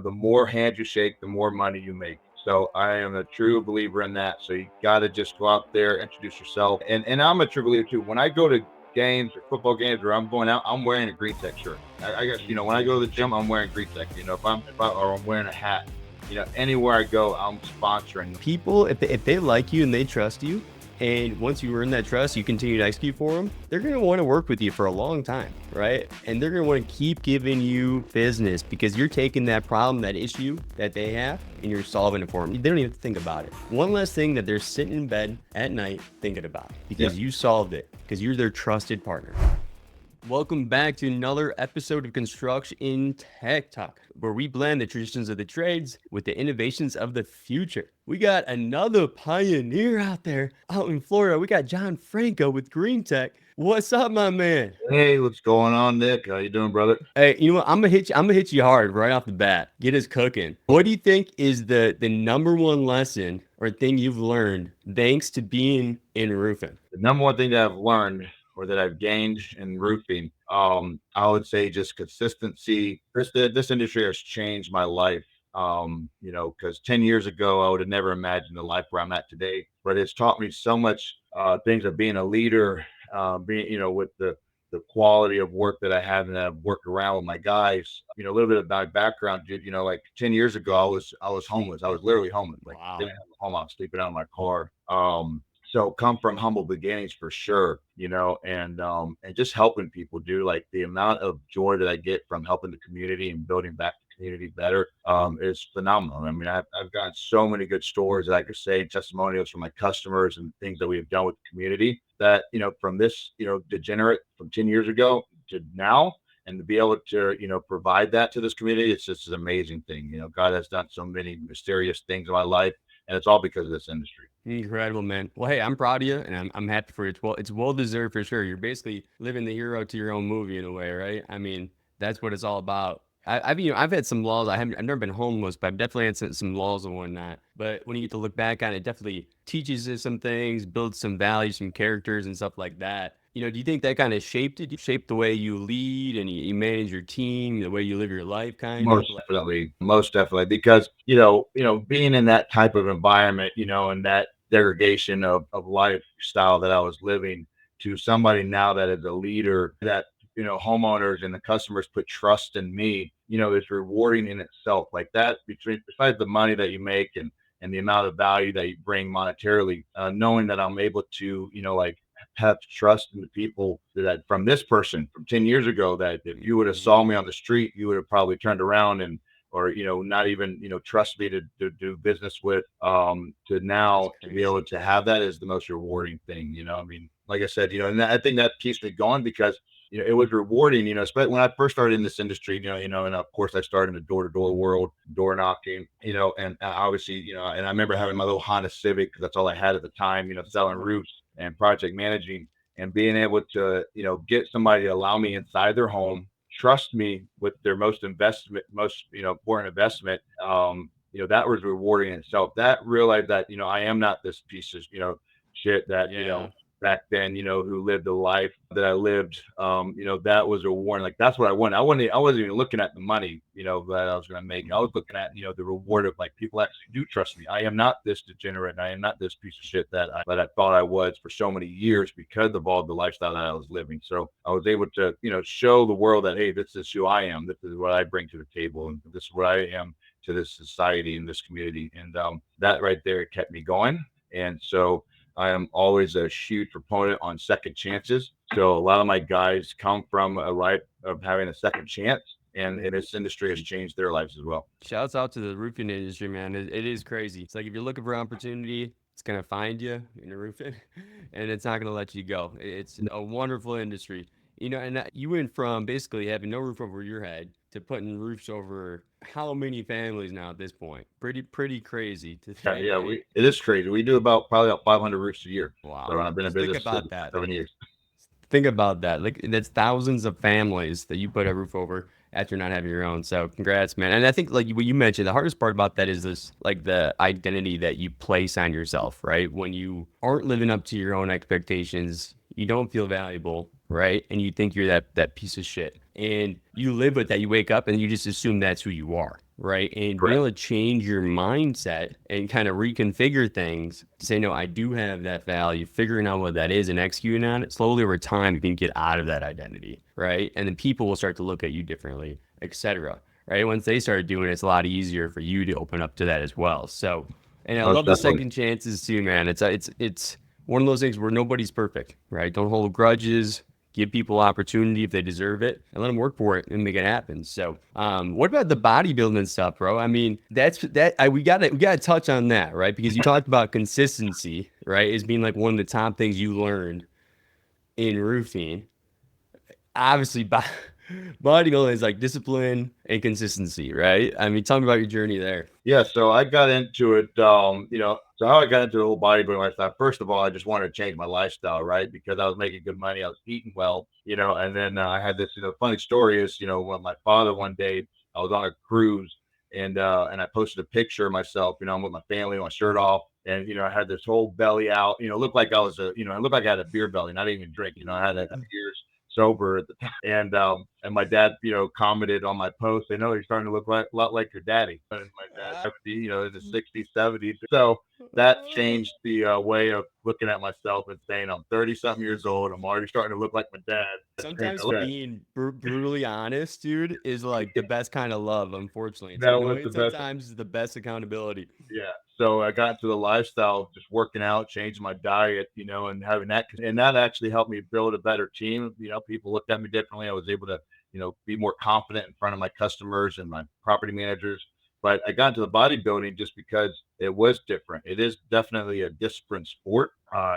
The more hands you shake, the more money you make. So I am a true believer in that. So you got to just go out there, introduce yourself. And I'm a true believer too. When I go to games or football games where I'm going out, I'm wearing a GreenTek shirt. I guess, when I go to the gym, I'm wearing GreenTek. Or I'm wearing a hat. Anywhere I go, I'm sponsoring. People, if they like you and they trust you, and once you earn that trust, you continue to execute for them, they're going to want to work with you for a long time, right? And they're going to want to keep giving you business because you're taking that problem, that issue that they have, and you're solving it for them. They don't even think about it. One less thing that they're sitting in bed at night thinking about because you solved it, because you're their trusted partner. Welcome back to another episode of Construction Tech Talk, where we blend the traditions of the trades with the innovations of the future. We got another pioneer out there out in Florida. We got John Franco with GreenTek. What's up, my man? Hey, what's going on, Nick? How you doing, brother? Hey, you know what? I'm gonna hit you hard right off the bat. Get us cooking. What do you think is the number one lesson or thing you've learned thanks to being in roofing? The number one thing that I've learned or that I've gained in roofing, I would say just consistency. This industry has changed my life. Because 10 years ago, I would have never imagined the life where I'm at today. But it's taught me so much things of being a leader, with the quality of work that I have and that I've worked around with my guys. A little bit of my background, dude. Like 10 years ago, I was homeless. I was literally homeless. Like Wow. didn't have a home. I was sleeping out in my car. So come from humble beginnings for sure, and just helping people, do like the amount of joy that I get from helping the community and building back the community better is phenomenal. I mean, I've got so many good stories that I could say, testimonials from my customers and things that we have done with the community that, from this, degenerate from 10 years ago to now, and to be able to, provide that to this community, it's just an amazing thing. God has done so many mysterious things in my life, and it's all because of this industry. Incredible, man. Well, hey, I'm proud of you, and I'm happy for you. It's well deserved for sure. You're basically living the hero to your own movie in a way, right? I mean, that's what it's all about. I've had some laws. I've never been homeless, but I've definitely had some laws and whatnot. But when you get to look back on it, it definitely teaches you some things, builds some values, some characters, and stuff like that. Do you think that kind of shaped it? Shaped the way you lead and you manage your team, the way you live your life, kind of? Most definitely, because being in that type of environment, and that degradation of lifestyle that I was living, to somebody now that is a leader, that homeowners and the customers put trust in me, is rewarding in itself. Like that, besides the money that you make and the amount of value that you bring monetarily, knowing that I'm able to, like, have trust in the people that from this person from 10 years ago, that if you would have saw me on the street, you would have probably turned around and, or, not even, trust me to do business with, to now to be able to have that is the most rewarding thing. I mean, like I said, and I think that keeps me going because, it was rewarding, especially when I first started in this industry, and of course I started in the door-to-door world, door knocking, and obviously, and I remember having my little Honda Civic because that's all I had at the time, selling roofs and project managing, and being able to, get somebody to allow me inside their home, trust me with their most important investment. That was rewarding in itself. That realized that, I am not this piece of, shit that, back then, who lived the life that I lived. That was a warning. Like that's what I wanted. I wasn't even looking at the money, that I was going to make. I was looking at, the reward of like people actually do trust me. I am not this degenerate. I am not this piece of shit that I thought I was for so many years because of all the lifestyle that I was living. So I was able to, show the world that, hey, this is who I am. This is what I bring to the table, and this is what I am to this society and this community. And that right there kept me going. And so I am always a huge proponent on second chances. So a lot of my guys come from a life of having a second chance, and this industry has changed their lives as well. Shouts out to the roofing industry, man. It is crazy. It's like if you're looking for opportunity, it's gonna find you in the roofing, and it's not gonna let you go. It's a wonderful industry, And you went from basically having no roof over your head to putting roofs over how many families now at this point? Pretty crazy to think. Yeah, it is crazy. We do probably about 500 roofs a year. Wow. So I've been in Just think business about for that. 7 years. Think about that. Like that's thousands of families that you put a roof over after not having your own. So congrats, man. And I think like what you mentioned, the hardest part about that is this like the identity that you place on yourself, right? When you aren't living up to your own expectations, you don't feel valuable. right? And you think you're that piece of shit, and you live with that. You wake up and you just assume that's who you are, right? And being Correct. able to change your mindset and kind of reconfigure things to say, no, I do have that value, figuring out what that is and executing on it slowly over time, you can get out of that identity, right? And then people will start to look at you differently, etc. Right? Once they start doing it, it's a lot easier for you to open up to that as well. So, and I Most love the definitely. second chances too, man. It's one of those things where nobody's perfect, right? Don't hold grudges. Give people opportunity if they deserve it, and let them work for it and make it happen. So, what about the bodybuilding stuff, bro? I mean, we gotta touch on that, right? Because you talked about consistency, right, as being like one of the top things you learned in roofing. Obviously, bodybuilding is like discipline and consistency, right? I mean, tell me about your journey there. Yeah, so I got into it, so how I got into the whole bodybuilding lifestyle. First of all, I just wanted to change my lifestyle, right? Because I was making good money, I was eating well, and then I had this, funny story is, when my father one day, I was on a cruise and I posted a picture of myself, I'm with my family, my shirt off, and I had this whole belly out, looked like I was I looked like I had a beer belly, not even drink, I had a beers sober at the time. And my dad, commented on my post, they know you're starting to look like a lot like your daddy. And my dad, in the 60s, 70s. So that changed the way of looking at myself and saying I'm 30 something years old. I'm already starting to look like my dad. Sometimes being brutally honest, dude, is like the best kind of love. Unfortunately, it's That was annoying the best. sometimes. It's the best accountability. Yeah. So I got into the lifestyle of just working out, changing my diet, and having that, and that actually helped me build a better team. People looked at me differently. I was able to, be more confident in front of my customers and my property managers. But I got into the bodybuilding just because it was different. It is definitely a disciplined sport.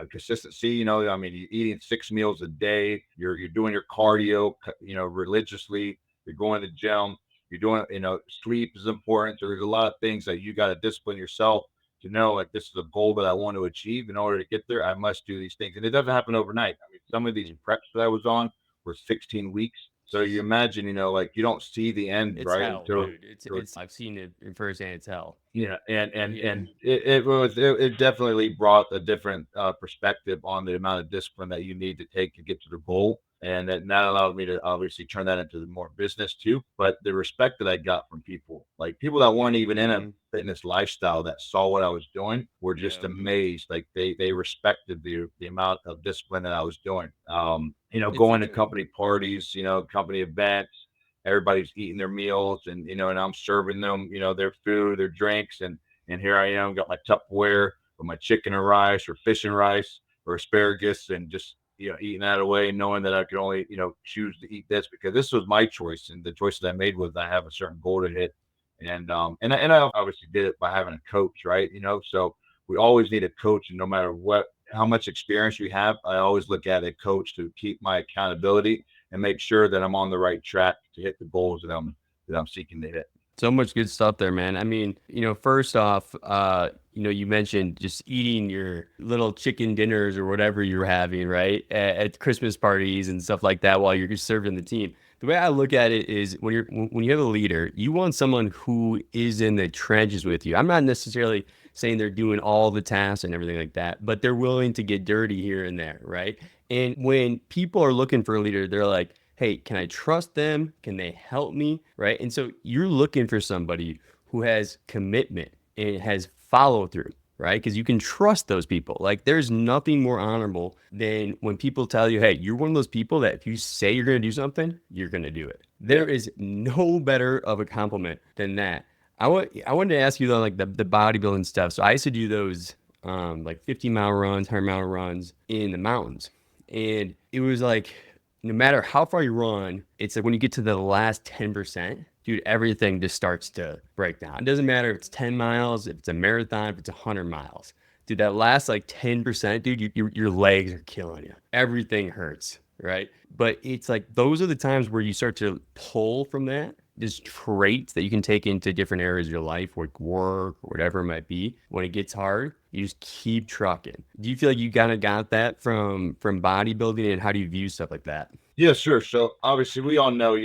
Consistency, I mean, you're eating 6 meals a day. You're doing your cardio, religiously. You're going to the gym. You're doing, sleep is important. So there's a lot of things that you got to discipline yourself to know, like, this is a goal that I want to achieve. In order to get there, I must do these things. And it doesn't happen overnight. I mean, some of these Mm. preps that I was on were 16 weeks. So you imagine, like, you don't see the end, It's right? hell, Until, dude. It's. I've seen it in firsthand. It's hell. yeah, and Yeah. and it definitely brought a different perspective on the amount of discipline that you need to take to get to the goal, and that allowed me to obviously turn that into more business too. But the respect that I got from people, like people that weren't even in a Mm-hmm. fitness lifestyle, that saw what I was doing, were just Yeah. amazed. Like they respected the amount of discipline that I was doing. It's Going to company parties, company events, everybody's eating their meals and I'm serving them, their food, their drinks. And here I am, got my Tupperware with my chicken and rice or fish and rice or asparagus and just, eating that away, knowing that I could only, choose to eat this because this was my choice. And the choice that I made was I have a certain goal to hit. And I obviously did it by having a coach, right? So we always need a coach, and no matter how much experience you have, I always look at a coach to keep my accountability and make sure that I'm on the right track to hit the goals that I'm seeking to hit. So much good stuff there, man. I mean, first off, you mentioned just eating your little chicken dinners or whatever you're having, right? At Christmas parties and stuff like that while you're serving the team. The way I look at it is when you have a leader, you want someone who is in the trenches with you. I'm not necessarily saying they're doing all the tasks and everything like that, but they're willing to get dirty here and there, right? And when people are looking for a leader, they're like, hey, can I trust them? Can they help me? Right. And so you're looking for somebody who has commitment and has follow through, right? Because you can trust those people. Like there's nothing more honorable than when people tell you, hey, you're one of those people that if you say you're going to do something, you're going to do it. Yeah. There is no better of a compliment than that. I wanted to ask you though, like the bodybuilding stuff. So I used to do those like 50-mile runs, 100-mile runs in the mountains. And it was like no matter how far you run, it's like when you get to the last 10%, dude, everything just starts to break down. It doesn't matter if it's 10 miles, if it's a marathon, if it's 100 miles. Dude, that last like 10%, dude, your legs are killing you. Everything hurts, right? But it's like those are the times where you start to pull from that. Just traits that you can take into different areas of your life, like work or whatever it might be. When it gets hard, you just keep trucking. Do you feel like you kind of got that from bodybuilding, and how do you view stuff like that? Yeah, sure. So obviously, we all know,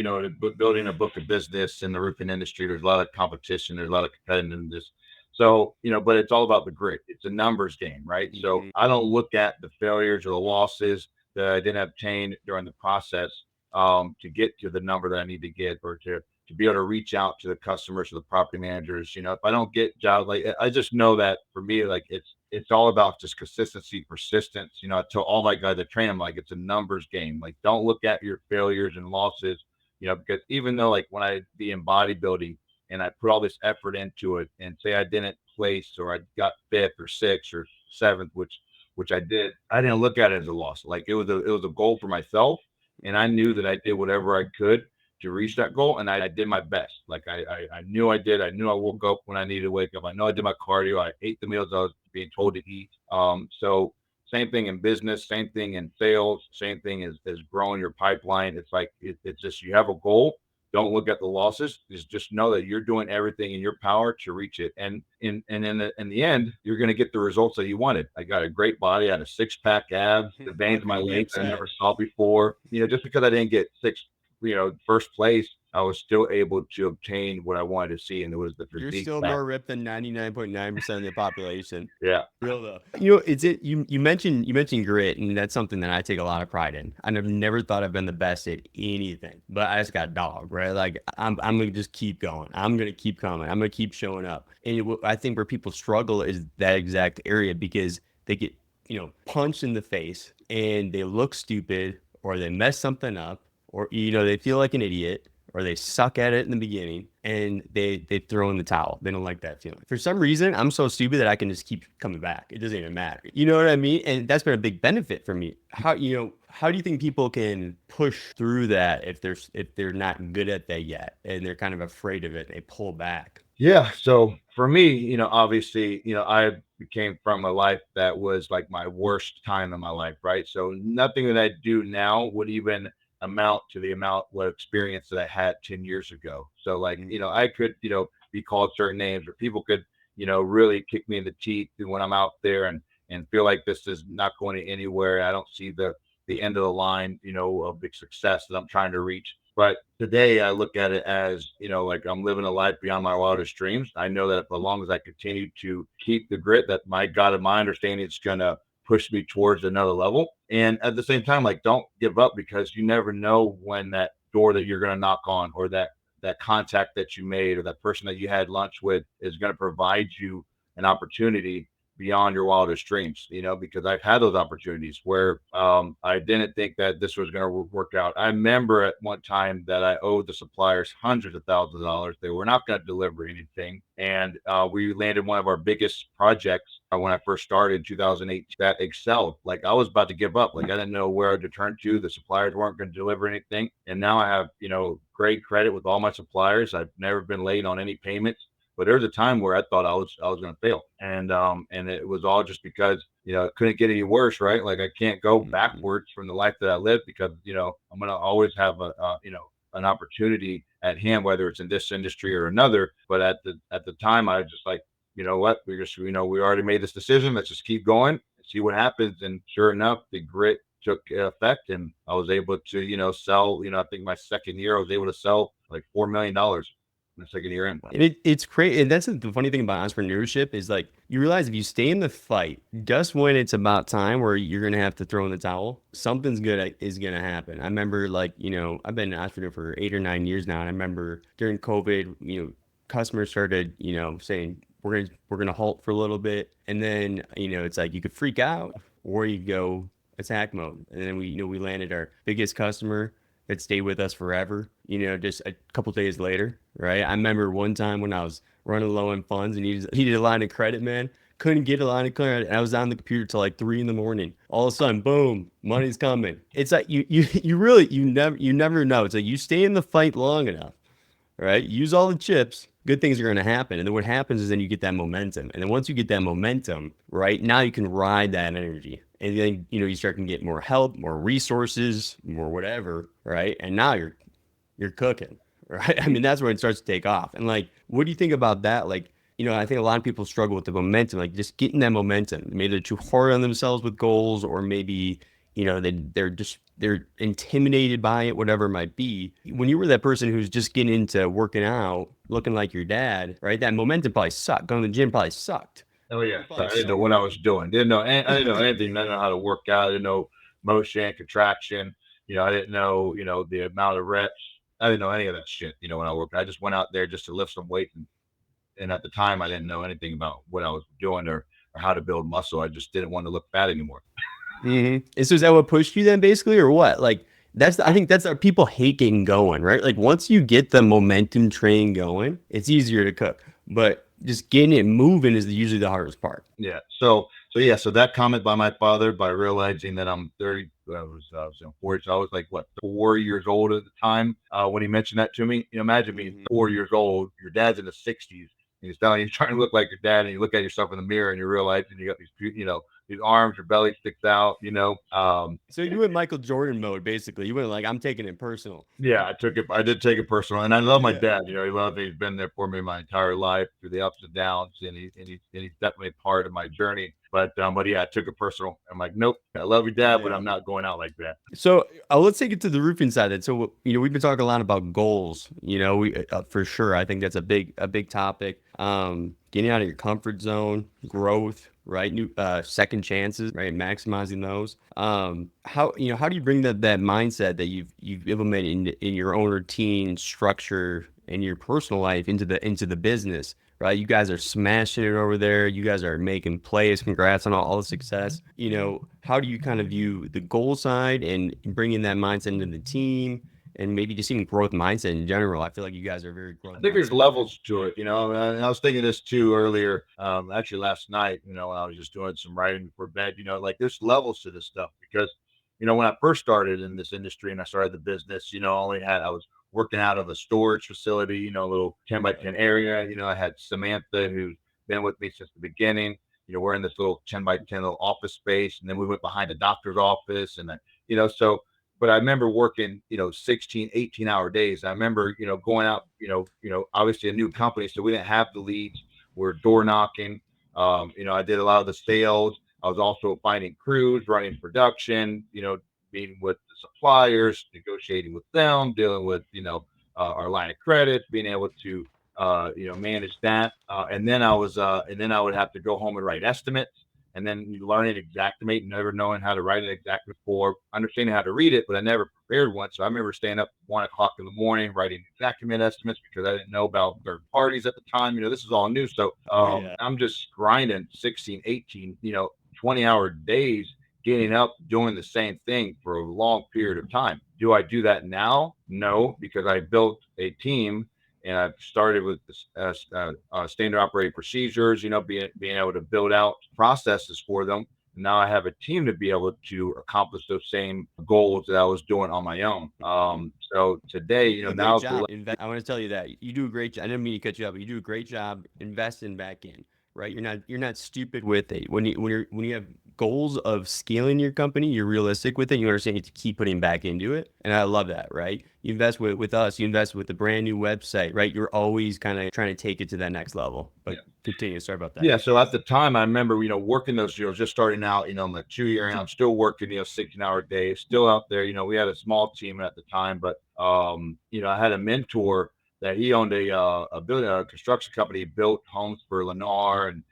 building a book of business in the roofing industry, there's a lot of competition, there's a lot of competitiveness. So, but it's all about the grit. It's a numbers game, right? So Mhm. I don't look at the failures or the losses that I didn't obtain during the process to get to the number that I need to get, or to be able to reach out to the customers, to the property managers. If I don't get jobs, like I just know that for me, like it's all about just consistency, persistence. I tell all my guys that train them, like it's a numbers game. Like don't look at your failures and losses, because even though like when I be in bodybuilding and I put all this effort into it, and say I didn't place or I got fifth or sixth or seventh, which I did, I didn't look at it as a loss. Like it was a goal for myself, and I knew that I did whatever I could to reach that goal, and I did my best. Like I knew I did. I knew I woke up when I needed to wake up. I know I did my cardio. I ate the meals I was being told to eat. So same thing in business, same thing in sales, same thing as growing your pipeline. It's like it's just you have a goal. Don't look at the losses. Just know that you're doing everything in your power to reach it. And in the end, you're going to get the results that you wanted. I got a great body. I had a 6-pack abs, the veins in my legs I never saw before. Just because I didn't get first place, I was still able to obtain what I wanted to see, and it was the You're physique still back. more ripped than 99.9% of the population. Yeah. Real though. You mentioned grit, and that's something that I take a lot of pride in. I've never thought I've been the best at anything, but I just got dog, right? Like I'm gonna just keep going. I'm gonna keep coming. I'm gonna keep showing up. And I think where people struggle is that exact area, because they get punched in the face and they look stupid, or they mess something up, or they feel like an idiot, or they suck at it in the beginning, and they throw in the towel. They don't like that feeling. For some reason, I'm so stupid that I can just keep coming back. It doesn't even matter. You know what I mean? And that's been a big benefit for me. How do you think people can push through that if they're not good at that yet, and they're kind of afraid of it, they pull back? Yeah. So for me, obviously, I became from a life that was like my worst time in my life, right? So nothing that I do now would even amount to the what experience that I had 10 years ago. So like, I could, be called certain names, or people could, really kick me in the teeth when I'm out there, and feel like this is not going anywhere. I don't see the end of the line, of the success that I'm trying to reach. But today I look at it as, like I'm living a life beyond my wildest dreams. I know that as long as I continue to keep the grit, that my God and my understanding is going to push me towards another level. And at the same time, like don't give up, because you never know when that door that you're going to knock on, or that contact that you made, or that person that you had lunch with, is going to provide you an opportunity beyond your wildest dreams, because I've had those opportunities where I didn't think that this was going to work out. I remember at one time that I owed the suppliers hundreds of thousands of dollars. They were not going to deliver anything. And we landed one of our biggest projects when I first started in 2008 that excelled. Like I was about to give up. Like I didn't know where to turn to. The suppliers weren't going to deliver anything. And now I have, great credit with all my suppliers. I've never been late on any payments. But there was a time where I thought I was going to fail, and it was all just because it couldn't get any worse, right? Like I can't go backwards from the life that I lived, because I'm going to always have an opportunity at hand, whether it's in this industry or another. But at the time, I was just like, you know what, we already made this decision. Let's just keep going and see what happens. And sure enough, the grit took effect, and I was able to sell. I think my second year I was able to sell like $4 million. The second year in. And it's crazy. And that's the funny thing about entrepreneurship is, like, you realize if you stay in the fight, just when it's about time where you're going to have to throw in the towel, something's good is going to happen. I remember, like, I've been an entrepreneur for 8 or 9 years now. And I remember during COVID, customers started, saying, we're going to halt for a little bit. And then, it's like you could freak out, or you go attack mode. And then we landed our biggest customer that stayed with us forever, just a couple days later, right? I remember one time when I was running low on funds and needed a line of credit, man. Couldn't get a line of credit. I was on the computer till like 3 a.m. All of a sudden, boom, money's coming. It's like you never know. It's like you stay in the fight long enough, right? Use all the chips, good things are going to happen. And then what happens is then you get that momentum. And then once you get that momentum, right, now you can ride that energy. And then, you start to get more help, more resources, more whatever, right? And now you're cooking, right? I mean, that's where it starts to take off. And like, what do you think about that? Like, I think a lot of people struggle with the momentum, like just getting that momentum. Maybe they're too hard on themselves with goals, or maybe, they're intimidated by it, whatever it might be. When you were that person who's just getting into working out, looking like your dad, right? That momentum probably sucked. Going to the gym probably sucked. Oh yeah, I didn't know what I was doing. I didn't know anything. I didn't know how to work out. I didn't know motion, contraction. I didn't know, the amount of reps. I didn't know any of that shit, when I worked. I just went out there just to lift some weight. And at the time, I didn't know anything about what I was doing or how to build muscle. I just didn't want to look fat anymore. And so is that what pushed you then, basically, or what? Like I think that's our people hate getting going, right? Like once you get the momentum train going, it's easier to cook, but just getting it moving is usually the hardest part. Yeah. So that comment by my father, by realizing that I'm 30, I was 40, so I was like, what, 4 years old at the time, when he mentioned that to me. Imagine being 4 years old, your dad's in the 60s, and he's telling you, trying to look like your dad, and you look at yourself in the mirror, and you realize, and you got these arms, your belly sticks out. So you went Michael Jordan mode, basically. You went like, I'm taking it personal. Yeah, I did take it personal, and I love my Yeah. dad. He loves me. He's been there for me my entire life through the ups and downs, and he's definitely part of my journey. But yeah, I took it personal. I'm like, nope, I love you, dad, but Yeah. I'm not going out like that. So let's take it to the roofing side then. So we've been talking a lot about goals. We for sure. I think that's a big topic. Getting out of your comfort zone, growth, right? New second chances, right? Maximizing those. How do you bring that mindset that you've implemented in your own routine structure in your personal life into the business? Right, you guys are smashing it over there. You guys are making plays. Congrats on all the success. How do you kind of view the goal side and bringing that mindset into the team, and maybe just even growth mindset in general? I feel like you guys are very I growth think there's mindset guys. levels to it, and I was thinking this too earlier, actually last night, when I was just doing some writing before bed, like there's levels to this stuff because, when I first started in this industry and I started the business, I was working out of a storage facility, a little 10 by 10 area. I had Samantha who's been with me since the beginning. We're in this little 10 by 10 little office space. And then we went behind the doctor's office and then, so but I remember working, 16, 18-hour days. I remember, going out, obviously a new company. So we didn't have the leads. We're door knocking. I did a lot of the sales. I was also finding crews, running production, meeting with the suppliers, negotiating with them, dealing with, our line of credit, being able to, manage that. And then I would have to go home and write estimates and then you learn it Xactimate, never knowing how to write it exactly before understanding how to read it, but I never prepared one. So I remember staying up 1 o'clock in the morning writing Xactimate estimates because I didn't know about third parties at the time. This is all new. So Yeah. I'm just grinding 16, 18, 20-hour days, getting up, doing the same thing for a long period of time. Do I do that now? No, because I built a team and I've started with standard operating procedures, being able to build out processes for them. And now I have a team to be able to accomplish those same goals that I was doing on my own. So today, You do a great now job. I want to tell you that you do a great job. I didn't mean to cut you off, but you do a great job investing back in. Right, you're not stupid with it. When you have goals of scaling your company, you're realistic with it. You understand you have to keep putting back into it, and I love that. Right, you invest with us. You invest with the brand new website. Right, you're always kind of trying to take it to that next level. But yeah. continue. Sorry about that. Yeah. So at the time, I remember, working those, just starting out, in the 2 year, and I'm still working, 16-hour days, still out there. We had a small team at the time, but, I had a mentor that he owned a building, a construction company. He built homes for Lennar and,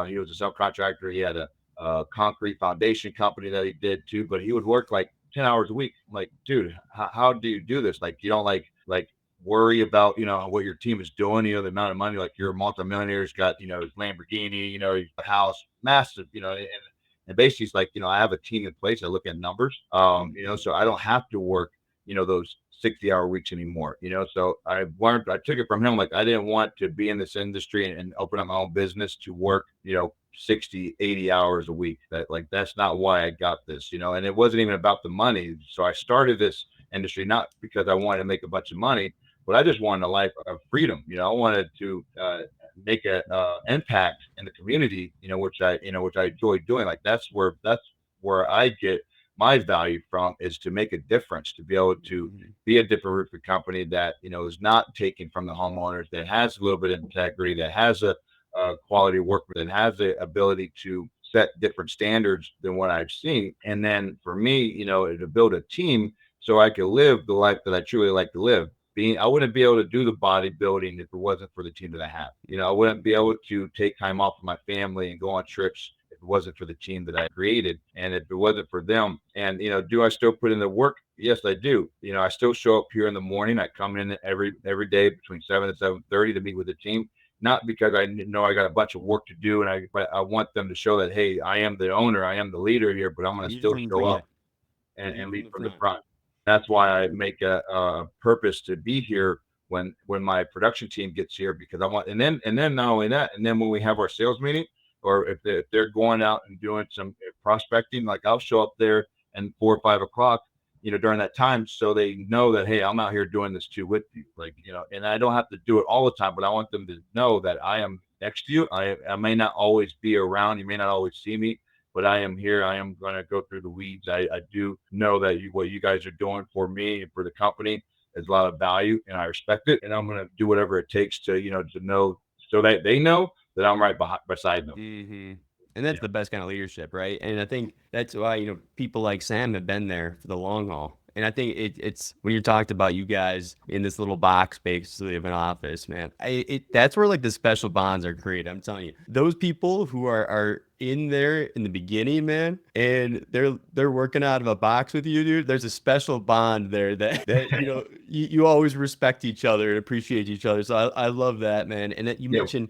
he was a subcontractor. He had a concrete foundation company that he did too, but he would work like 10 hours a week. I'm like, dude, how do you do this? Like, you don't like worry about what your team is doing, the amount of money, like you're a multimillionaire's got his Lamborghini, his house, massive, and basically it's like, I have a team in place. I look at numbers, so I don't have to work those 60-hour weeks anymore. So I took it from him. Like I didn't want to be in this industry and open up my own business to work 60, 80 hours a week. That's not why I got this, and it wasn't even about the money. So I started this industry not because I wanted to make a bunch of money, but I just wanted a life of freedom. I wanted to make a impact in the community. Which I enjoy doing. Like that's where I get my value from, is to make a difference, to be able to Mhm. be a different roofing company that is not taking from the homeowners, that has a little bit of integrity, that has a quality work, that has the ability to set different standards than what I've seen. And then for me, to build a team so I could live the life that I truly like to live. I wouldn't be able to do the bodybuilding if it wasn't for the team that I have. I wouldn't be able to take time off with my family and go on trips if it wasn't for the team that I created, and if it wasn't for them. And do I still put in the work? Yes, I do. I still show up here in the morning. I come in every day between 7 and 7:30 to meet with the team. Not because I know I got a bunch of work to do, but I want them to show that, hey, I am the owner, I am the leader here, but I'm going to Lead still from the show front. up and Lead lead from the from the front. front. That's why I make a purpose to be here when my production team gets here, because I want, and then not only that, and then when we have our sales meeting, or if they're going out and doing some prospecting, like I'll show up there and 4 or 5 o'clock, during that time, so they know that, hey, I'm out here doing this too with you, like, and I don't have to do it all the time, but I want them to know that I am next to you. I may not always be around, you may not always see me, but I am here. I am going to go through the weeds. I do know that what you guys are doing for me and for the company is a lot of value, and I respect it. And I'm going to do whatever it takes to know, so that they know that I'm right beside them. Hmm. And that's Yeah. the best kind of leadership, right? And I think that's why, people like Sam have been there for the long haul. And I think it's when you talked about you guys in this little box basically of an office, man. That's where like the special bonds are created. I'm telling you, those people who are in there in the beginning, man, and they're working out of a box with you, dude. There's a special bond there that you always respect each other and appreciate each other. So I love that, man. And that you Yeah. mentioned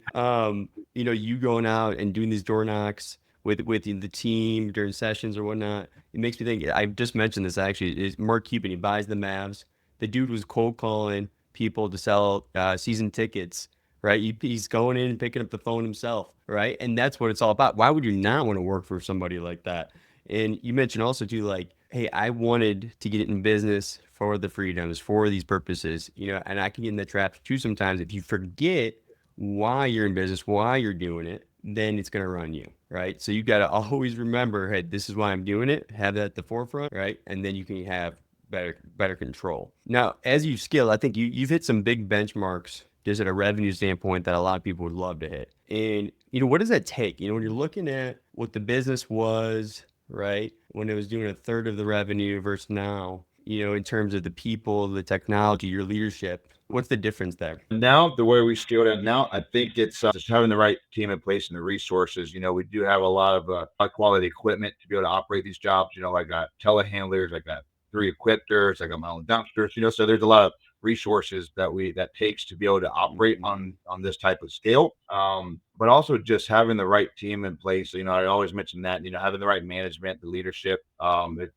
you going out and doing these door knocks with the team during sessions or whatnot. It makes me think. I just mentioned this actually. Is Mark Cuban? He buys the Mavs. The dude was cold calling people to sell season tickets. Right, he's going in and picking up the phone himself. Right, and that's what it's all about. Why would you not want to work for somebody like that? And you mentioned also too, like, hey, I wanted to get in business for the freedoms, for these purposes, and I can get in the trap too sometimes if you forget why you're in business, why you're doing it, then it's going to run you, right? So you got to always remember, hey, this is why I'm doing it. Have that at the forefront, right? And then you can have better control. Now, as you scale, I think you've hit some big benchmarks just at a revenue standpoint that a lot of people would love to hit. And what does that take? When you're looking at what the business was, right, when it was doing a third of the revenue versus now, in terms of the people, the technology, your leadership, what's the difference there? Now, the way we scaled it now, I think it's just having the right team in place and the resources. We do have a lot of high quality equipment to be able to operate these jobs. I got telehandlers, I got 3 equipters, I got my own dumpsters. So there's a lot of resources that takes to be able to operate Mhm. on this type of scale. But also just having the right team in place. I always mention that, having the right management, the leadership.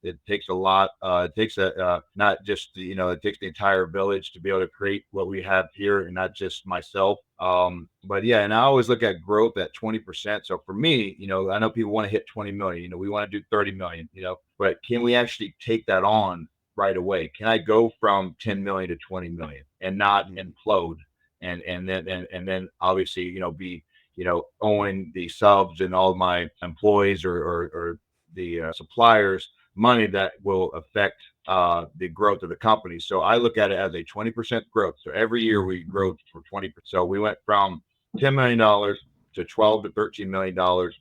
It takes a lot. It takes not just it takes the entire village to be able to create what we have here, and not just myself. But yeah, and I always look at growth at 20%. So for me, I know people want to hit 20 million. We want to do 30 million. But can we actually take that on right away? Can I go from 10 million to 20 million and not Mhm. implode? And then obviously, be owing the subs and all my employees, or the suppliers money that will affect the growth of the company. So I look at it as a 20% growth. So every year we grow for 20%. So we went from $10 million to 12 to $13 million.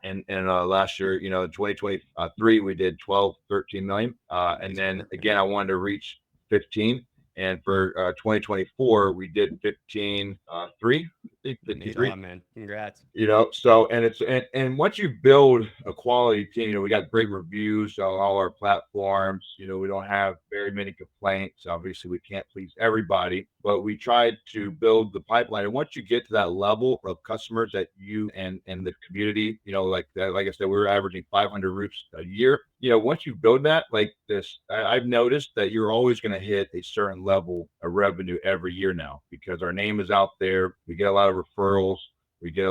And last year, 2023, we did 12, 13 million. And Nice, then man. again, I wanted to reach 15. And for 2024, we did 15, 3, I think Oh 53. man, congrats. So, and once you build a quality team, we got great reviews on all our platforms. We don't have very many complaints. Obviously, we can't please everybody, but we tried to build the pipeline. And once you get to that level of customers that you and the community, like that, like I said, we're averaging 500 roofs a year. Once you build that, like this, I've noticed that you're always going to hit a certain level of revenue every year now, because our name is out there. We get a lot of referrals. We get,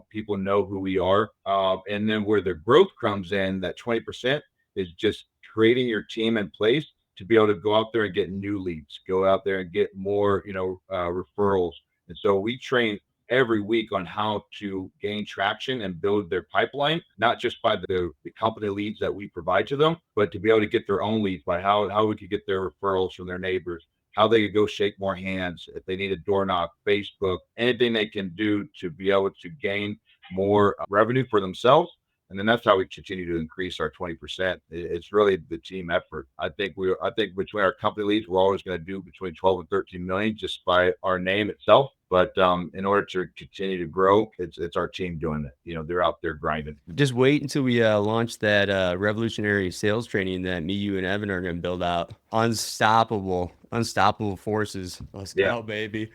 people know who we are. And then where the growth comes in, that 20% is just creating your team in place to be able to go out there and get new leads, go out there and get more, referrals. And so we train every week on how to gain traction and build their pipeline, not just by the company leads that we provide to them, but to be able to get their own leads by how we could get their referrals from their neighbors, how they could go shake more hands, if they need a door knock, Facebook, anything they can do to be able to gain more revenue for themselves. And then that's how we continue to increase our 20%. It's really the team effort. I think between our company leads, we're always going to do between 12 and 13 million just by our name itself. But in order to continue to grow, it's our team doing it. They're out there grinding. Just wait until we launch that revolutionary sales training that me, you, and Evan are going to build out. Unstoppable forces. Let's Yeah. go, baby.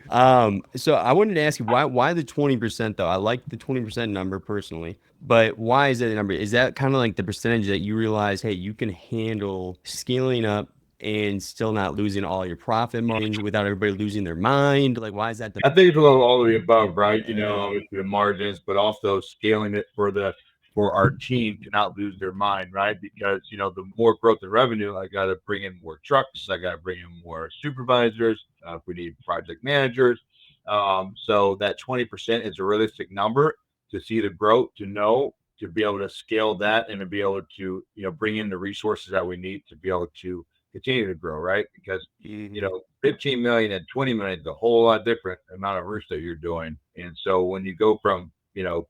So I wanted to ask you why the 20% though? I like the 20% number personally, but why is that the number? Is that kind of like the percentage that you realize, hey, you can handle scaling up and still not losing all your profit margins without everybody losing their mind? Like, why is that the I think it's a little all of the above, right? yeah. Obviously the margins, but also scaling it for our team to not lose their mind, right? Because the more growth in revenue, I got to bring in more trucks, I got to bring in more supervisors. If we need project managers, so that 20% is a realistic number to see the growth, to be able to scale that, and to be able to bring in the resources that we need to be able to continue to grow, right? Because Mhm. 15 million and 20 million is a whole lot different amount of roofs that you're doing. And so when you go from,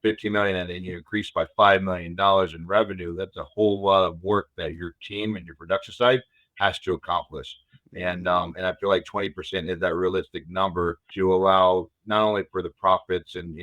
15 million and then you increase by $5 million in revenue, that's a whole lot of work that your team and your production side has to accomplish. And I feel like 20% is that realistic number to allow not only for the profits and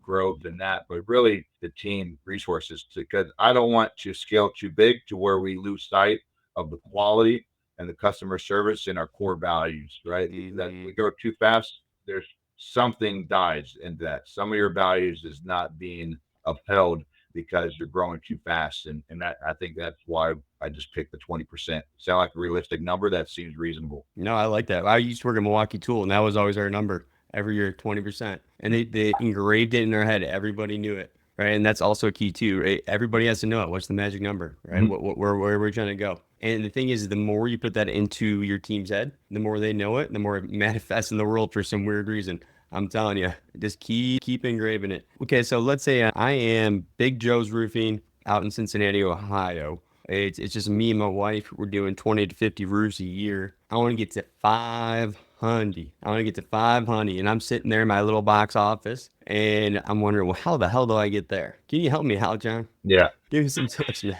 growth and that, but really the team resources, because I don't want to scale too big to where we lose sight of the quality and the customer service and our core values, right? That Mhm. we go too fast, there's something dies in that. Some of your values is not being upheld because you're growing too fast. And that, I think that's why I just picked the 20%. Sound like a realistic number? That seems reasonable. No, I like that. I used to work at Milwaukee Tool, and that was always our number every year, 20%. And they engraved it in their head. Everybody knew it, right? And that's also a key too, right? Everybody has to know it. What's the magic number, right? Mhm. Where we're trying to go. And the thing is, the more you put that into your team's head, the more they know it, the more it manifests in the world for some weird reason. I'm telling you, just keep engraving it. Okay, so let's say I am Big Joe's Roofing out in Cincinnati, Ohio. It's just me and my wife. We're doing 20 to 50 roofs a year. I want to get to 500. I want to get to 500. And I'm sitting there in my little box office and I'm wondering, well, how the hell do I get there? Can you help me out, John? Yeah. Give me some tips, man.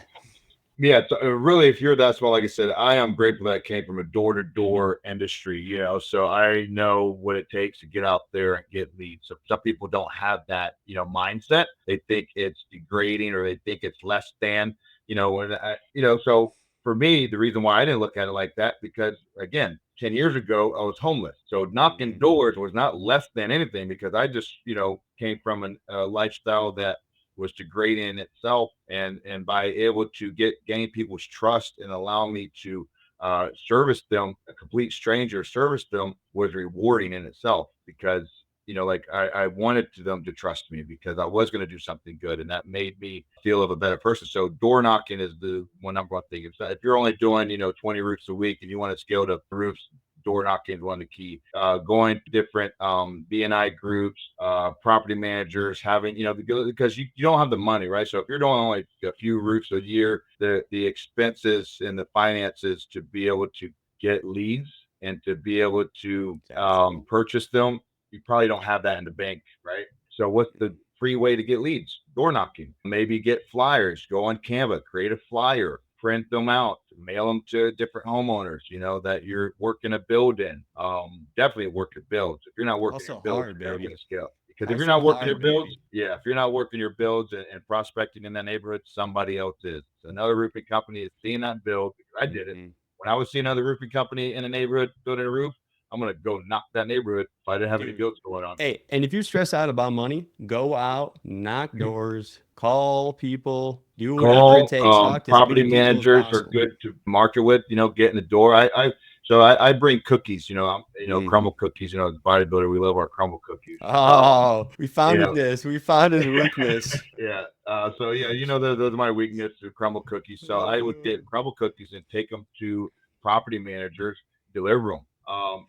Yeah, really, if you're that small, like I said, I am grateful that I came from a door-to-door industry, so I know what it takes to get out there and get leads. So some people don't have that, mindset. They think it's degrading or they think it's less than, so for me, the reason why I didn't look at it like that, because again, 10 years ago, I was homeless. So knocking Mhm. doors was not less than anything because I just, came from a lifestyle that was degrading in itself, and by able to gain people's trust and allow me to service them, a complete stranger service them, was rewarding in itself, because like I wanted them to trust me because I was going to do something good, and that made me feel of a better person. So door knocking is the number one thing. If you're only doing 20 roofs a week and you want to scale to roofs, door knocking is one of the key. Going to different BNI groups, property managers, having because you don't have the money, right? So if you're doing only a few roofs a year, the expenses and the finances to be able to get leads and to be able to Taxable. purchase them, you probably don't have that in the bank, right? So what's the free way to get leads? Door knocking. Maybe get flyers. Go on Canva, create a flyer, print them out, mail them to different homeowners, that you're working a build in. Definitely work your builds. If you're not working your Hustle builds, hard, you're never going baby. to scale. Because if you're Hustle not working your hard, builds, baby. yeah, if you're not working your builds and prospecting in that neighborhood, somebody else is. Another roofing company is seeing that build. I did it. Mhm. When I was seeing another roofing company in a neighborhood building a roof, I'm going to go knock that neighborhood if I didn't have any Dude. builds going on. Hey, and if you stress out about money, go out, knock doors, call people, do whatever it Call takes. Talk to as property many people as managers are possible. good to market with, get in the door. I bring cookies, Hmm. crumble cookies, as a bodybuilder, we love our crumble cookies. Oh, we You found know, this. We found his weakness. yeah. So yeah, those are my weakness, the crumble cookies. So I would get crumble cookies and take them to property managers, deliver them.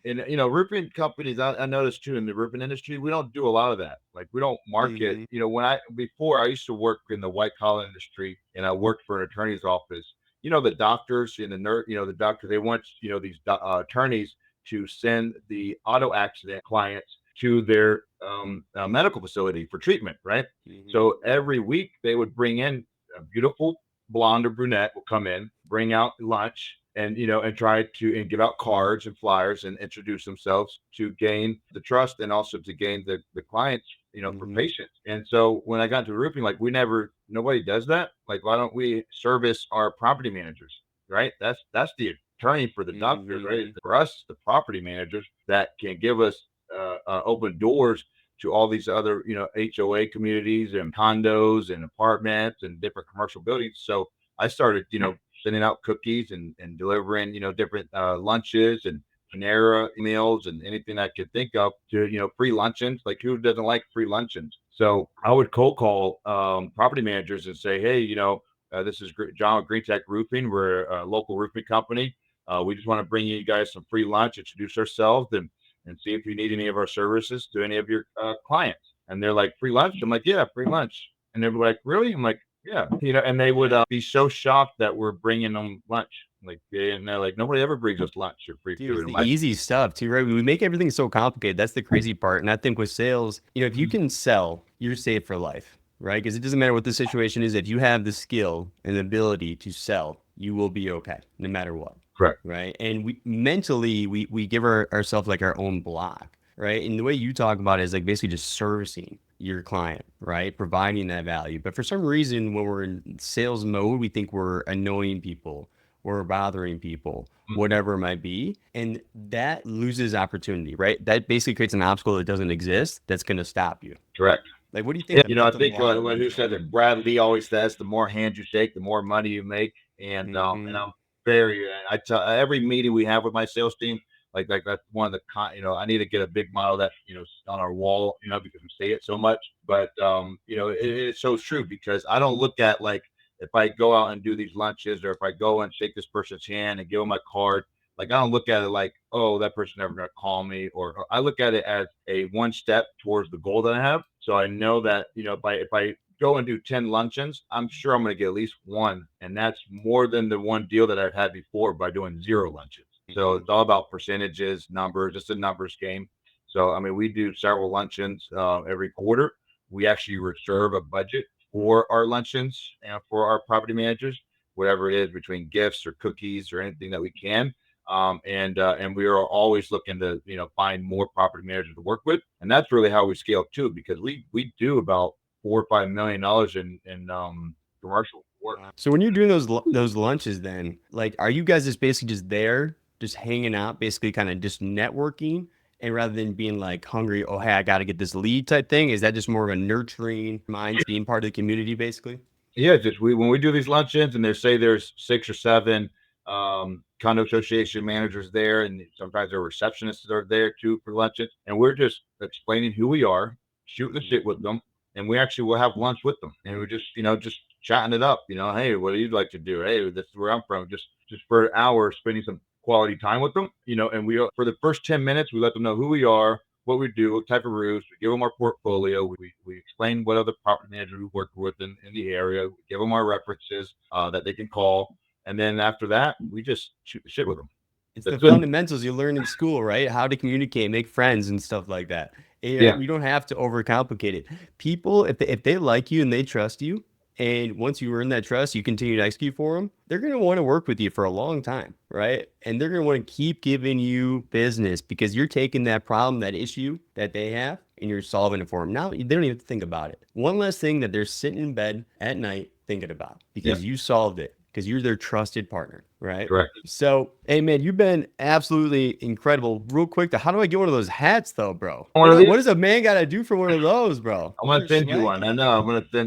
And roofing companies, I noticed too in the roofing industry, we don't do a lot of that. Like we don't market. Hmm. When before I used to work in the white collar industry, and I worked for an attorney's office. The doctors and the nurse, the doctor, they want these attorneys to send the auto accident clients to their medical facility for treatment, right? Hmm. So every week they would bring in a beautiful blonde or brunette will come in, bring out lunch, and try to and give out cards and flyers and introduce themselves to gain the trust and also to gain the clients, for Hmm. patients. And so when I got into roofing, like nobody does that. Like, why don't we service our property managers? Right? That's the attorney for the doctors, right? Hmm. For us, the property managers that can give us open doors to all these other, HOA communities and condos and apartments and different commercial buildings. So I started, sending out cookies and delivering, different lunches and Panera meals and anything I could think of to, free luncheons. Like, who doesn't like free luncheons? So I would cold call property managers and say, hey, this is John with GreenTek Roofing. We're a local roofing company. We just want to bring you guys some free lunch, introduce ourselves, and see if you need any of our services to any of your clients. And they're like, free lunch? I'm like, yeah, free lunch. And they're like, really? I'm like, yeah, and they would be so shocked that we're bringing them lunch. Like, and they're like, nobody ever brings us lunch or free Dude, food. it's I'm the like, easy stuff too, right? We make everything so complicated. That's the crazy part. And I think with sales, if you can sell, you're safe for life, right? Because it doesn't matter what the situation is. If you have the skill and the ability to sell, you will be okay, no matter what, correct. right? And we mentally, we give ourselves like our own block, right? And the way you talk about it is like basically just servicing your client, right? Providing that value. But for some reason, when we're in sales mode, we think we're annoying people, we're bothering people, Mhm. whatever it might be. And that loses opportunity, right? That basically creates an obstacle that doesn't exist that's going to stop you. Correct. Like, what do you think Yeah, the I mental think block who is said there? that? Brad Lee always says, "The more hands you shake, the more money you make." And Hmm. I'm very. I tell every meeting we have with my sales team, like that's one of the I need to get a big model that on our wall, because we say it so much. But it's so true because I don't look at like if I go out and do these lunches or if I go and shake this person's hand and give them my card. Like, I don't look at it like, oh, that person never gonna call me, or I look at it as a one step towards the goal that I have. So I know that if I go and do 10 luncheons, I'm sure I'm gonna get at least one, and that's more than the one deal that I've had before by doing 0 luncheons. So Hmm. it's all about percentages, numbers. It's a numbers game. So I mean, we do several luncheons every quarter. We actually reserve a budget for our luncheons and for our property managers, whatever it is between gifts or cookies or anything that we can. And we are always looking to find more property managers to work with, and that's really how we scale too, because we do about $4 or $5 million in commercial work. Wow. So when you're doing those lunches, then like, are you guys just basically just there, just hanging out, basically kind of just networking, and rather than being like hungry, oh hey, I got to get this lead type thing, is that just more of a nurturing minds, being part of the community, basically? Yeah, just when we do these luncheons and they say there's 6 or 7 condo association managers there, and sometimes there are receptionists that are there too for luncheons, and we're just explaining who we are, shooting the Hmm. shit with them, and we actually will have lunch with them, and we're just chatting it up. Hey, what do you like to do? Hey, this is where I'm from. Just for an hour, spending some quality time with them, and for the first 10 minutes, we let them know who we are, what we do, what type of roofs. We give them our portfolio. We explain what other property managers we work with in the area. We give them our references that they can call. And then after that, we just shoot the shit with them. It's the That's it. fundamentals you learn in school, right? How to communicate, make friends, and stuff like that. Yeah. You don't have to overcomplicate it. People, if they like you and they trust you, and once you earn that trust, you continue to execute for them, they're going to want to work with you for a long time, right? And they're going to want to keep giving you business because you're taking that problem, that issue that they have, and you're solving it for them. Now, they don't even have to think about it. One less thing that they're sitting in bed at night thinking about Yeah. because you solved it, because you're their trusted partner, right? Correct. So, hey man, you've been absolutely incredible. Real quick, though, how do I get one of those hats, though, bro? One of these. What does a man got to do for one of those, bro? I'm Those gonna are send you one. I swanky. know.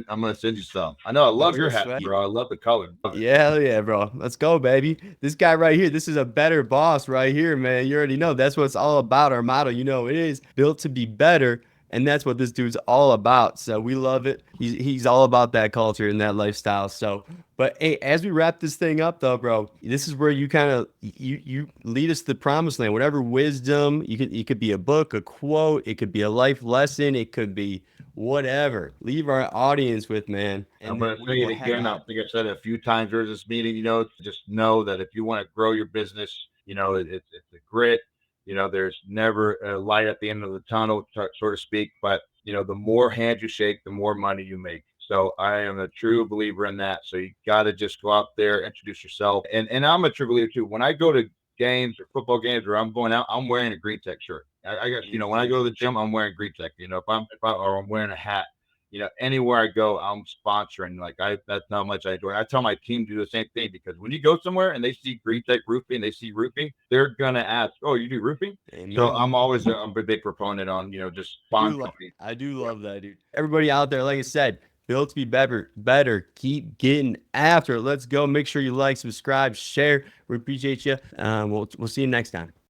I'm gonna send you some. I know. I love Those your are hat, swanky. bro. I love the color. Love it. Yeah, hell yeah, bro. Let's go, baby. This guy right here, this is a better boss right here, man. You already know that's what it's all about. Our motto, it is built to be better. And that's what this dude's all about. So we love it. He's all about that culture and that lifestyle. So, but hey, as we wrap this thing up though, bro, this is where you kind of you lead us to the promised land. Whatever wisdom, it could be a book, a quote, it could be a life lesson, it could be whatever. Leave our audience with, man. I'm And then going to we say will it head again. I out. think I've said it a few times during this meeting. Just know that if you want to grow your business, it's a grit. There's never a light at the end of the tunnel, so to speak. But the more hands you shake, the more money you make. So I am a true believer in that. So you got to just go out there, introduce yourself. And I'm a true believer too. When I go to games or football games or I'm going out, I'm wearing a GreenTek shirt. I got, when I go to the gym, I'm wearing GreenTek. Or I'm wearing a hat. Anywhere I go, I'm sponsoring. That's how much I enjoy it. I tell my team to do the same thing, because when you go somewhere and they see GreenTek Roofing, they see roofing, they're gonna ask, "Oh, you do roofing?" So Amen. I'm a big proponent on just sponsoring. I do love that, dude. Everybody out there, like I said, built to be better. Keep getting after it. Let's go. Make sure you like, subscribe, share. We appreciate you. We'll see you next time.